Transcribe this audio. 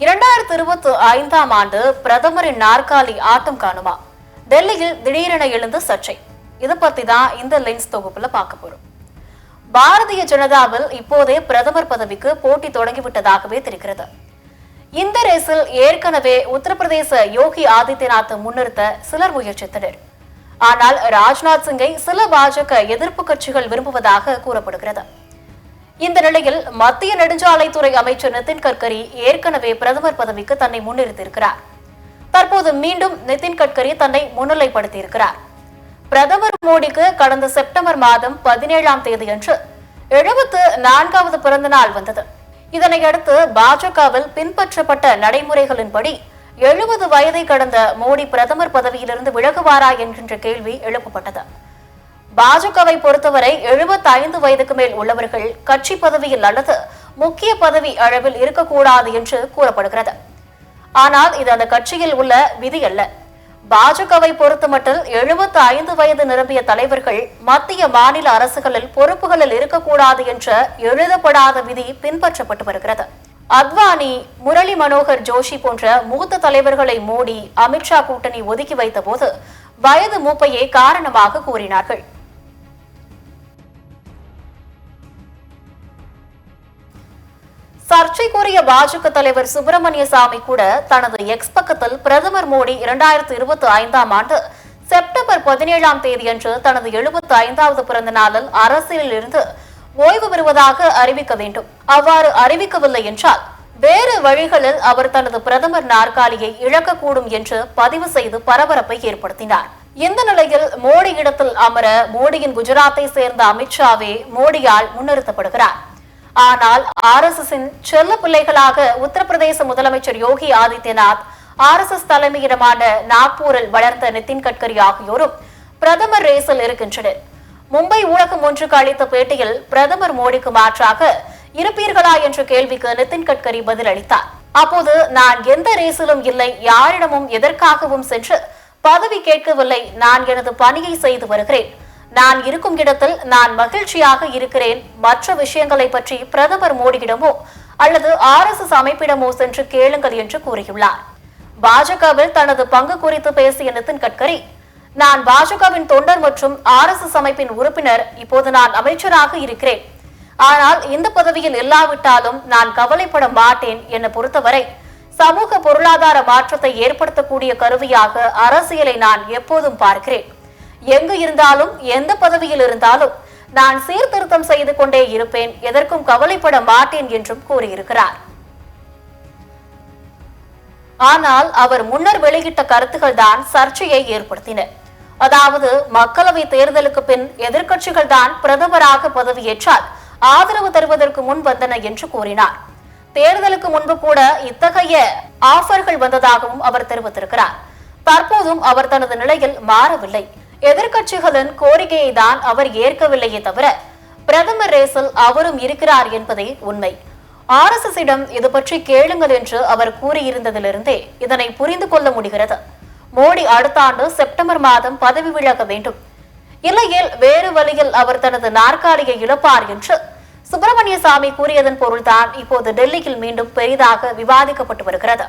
2025ஆம் ஆண்டு பிரதமரின் நாற்காலி ஆட்டம் காணுமா? டெல்லியில் திடீரென எழுந்த சர்ச்சை. இதை பத்தி தான் இந்த லென்ஸ் தொகுப்புல பார்க்க போறோம். பாரதிய ஜனதாவில் இப்போதே பிரதமர் பதவிக்கு போட்டி தொடங்கிவிட்டதாகவே தெரிகிறது. இந்த ரேஸில் ஏற்கனவே உத்தரப்பிரதேச யோகி ஆதித்யநாத் முன்னிறுத்த சிலர் முயற்சித்தனர். ஆனால் ராஜ்நாத் சிங்கை சில பாஜக எதிர்ப்பு கட்சிகள் விரும்புவதாக கூறப்படுகிறது. இந்த நிலையில் மத்திய நெடுஞ்சாலைத்துறை அமைச்சர் நிதின் கட்கரி ஏற்கனவே பிரதமர் பதவிக்கு தன்னை முன்னிறுத்தியிருக்கிறார். தற்போது மீண்டும் நிதின் கட்கரி தன்னை முன்னிலைப்படுத்தியிருக்கிறார். பிரதமர் மோடிக்கு கடந்த செப்டம்பர் மாதம் 17ஆம் தேதியன்று 74வது பிறந்த நாள் வந்தது. இதனையடுத்து பாஜகவில் பின்பற்றப்பட்ட நடைமுறைகளின்படி 70 வயதை கடந்த மோடி பிரதமர் பதவியிலிருந்து விலகுவாரா என்கின்ற கேள்வி எழுப்பப்பட்டது. பாஜகவை பொறுத்தவரை 75 வயதுக்கு மேல் உள்ளவர்கள் கட்சி பதவியில் அல்லது முக்கிய பதவி அளவில் இருக்கக்கூடாது என்று கூறப்படுகிறது. ஆனால் இது அந்த கட்சியில் உள்ள விதி அல்ல. பாஜகவை பொறுத்தமட்டில் 75 வயது நிரம்பிய தலைவர்கள் மத்திய மாநில அரசுகளில் பொறுப்புகளில் இருக்கக்கூடாது என்ற எழுதப்படாத விதி பின்பற்றப்பட்டு வருகிறது. அத்வானி, முரளி மனோகர் ஜோஷி போன்ற மூத்த தலைவர்களை மோடி, அமித்ஷா கூட்டணி ஒதுக்கி வைத்த போது வயது மூப்பையே காரணமாக கூறினார்கள். சர்ச்சைக்குரிய பாஜக தலைவர் சுப்பிரமணிய சாமி கூட தனது எக்ஸ் பக்கத்தில் பிரதமர் மோடி 2025ஆம் ஆண்டு செப்டம்பர் 17ஆம் தேதியன்று தனது 75வது பிறந்த நாளில் அரசியலில் இருந்து ஓய்வு பெறுவதாக அறிவிக்க வேண்டும். அவ்வாறு அறிவிக்கவில்லை என்றால் வேறு வழிகளில் அவர் தனது பிரதமர் நாற்காலியை இழக்கக்கூடும் என்று பதிவு செய்து பரபரப்பை ஏற்படுத்தினார். இந்த நிலையில் மோடி இடத்தில் அமர மோடியின் குஜராத்தை சேர்ந்த அமித்ஷாவே மோடியால் முன்னிறுத்தப்படுகிறார். ஆனால் RSSின் செல்ல பிள்ளைகளாக உத்தரப்பிரதேச முதலமைச்சர் யோகி ஆதித்யநாத், RSS தலைமையிடமான நாக்பூரில் வளர்ந்த நிதின் கட்கரி ஆகியோரும் பிரதமர் ரேஸில் இருக்கின்றனர். மும்பை ஊடகம் ஒன்றுக்கு அளித்த பேட்டியில் பிரதமர் மோடிக்கு மாற்றாக இருப்பீர்களா என்ற கேள்விக்கு நிதின் கட்கரி பதிலளித்தார். அப்போது நான் எந்த ரேஸிலும் இல்லை, யாரிடமும் எதற்காகவும் சென்று பதவி கேட்கவில்லை, நான் எனது பணியை செய்து வருகிறேன், நான் இருக்கும் இடத்தில் நான் மகிழ்ச்சியாக இருக்கிறேன், மற்ற விஷயங்களை பற்றி பிரதமர் மோடியிடமோ அல்லது RSS அமைப்பிடமோ சென்று கேளுங்கள் என்று கூறியுள்ளார். பாஜகவில் தனது பங்கு குறித்து பேசிய நிதின் கட்கரி, நான் பாஜகவின் தொண்டர் மற்றும் RSS அமைப்பின் உறுப்பினர், இப்போது நான் அமைச்சராக இருக்கிறேன், ஆனால் இந்த பதவியில் இல்லாவிட்டாலும் நான் கவலைப்பட மாட்டேன். என்னை பொறுத்தவரை சமூக பொருளாதார மாற்றத்தை ஏற்படுத்தக்கூடிய கருவியாக அரசியலை நான் எப்போதும் பார்க்கிறேன். எங்கு இருந்தாலும் எந்த பதவியில் இருந்தாலும் நான் சீர்திருத்தம் செய்து கொண்டே இருப்பேன், எதற்கும் கவலைப்பட மாட்டேன் என்றும் கூறியிருக்கிறார். ஆனால் அவர் முன்னர் வெளியிட்ட கருத்துக்கள் தான் சர்ச்சையை ஏற்படுத்தின. அதாவது மக்களவை தேர்தலுக்கு பின் எதிர்க்கட்சிகள் தான் பிரதமராக பதவியேற்றால் ஆதரவு தருவதற்கு முன் வந்தன என்று கூறினார். தேர்தலுக்கு முன்பு கூட இத்தகைய ஆஃபர்கள் வந்ததாகவும் அவர் தெரிவித்திருக்கிறார். தற்போதும் அவர் தனது நிலையில் மாறவில்லை. எதிர்க்கட்சிகளின் கோரிக்கையை தான் அவர் ஏற்கவில்லையே தவிர பிரதமர் ரேஸில் அவரும் இருக்கிறார் என்பதே உண்மை. RSSிடம் இது பற்றி கேளுங்கள் என்று அவர் கூறியிருந்ததிலிருந்தே இதனை புரிந்து கொள்ள முடிகிறது. மோடி அடுத்த ஆண்டு செப்டம்பர் மாதம் பதவி விலக வேண்டும், இல்லையில் வேறு வழியில் அவர் தனது நாற்காலியை இழப்பார் என்று சுப்பிரமணிய சாமி கூறியதன் பொருள்தான் இப்போது டெல்லியில் மீண்டும் பெரிதாக விவாதிக்கப்பட்டு வருகிறது.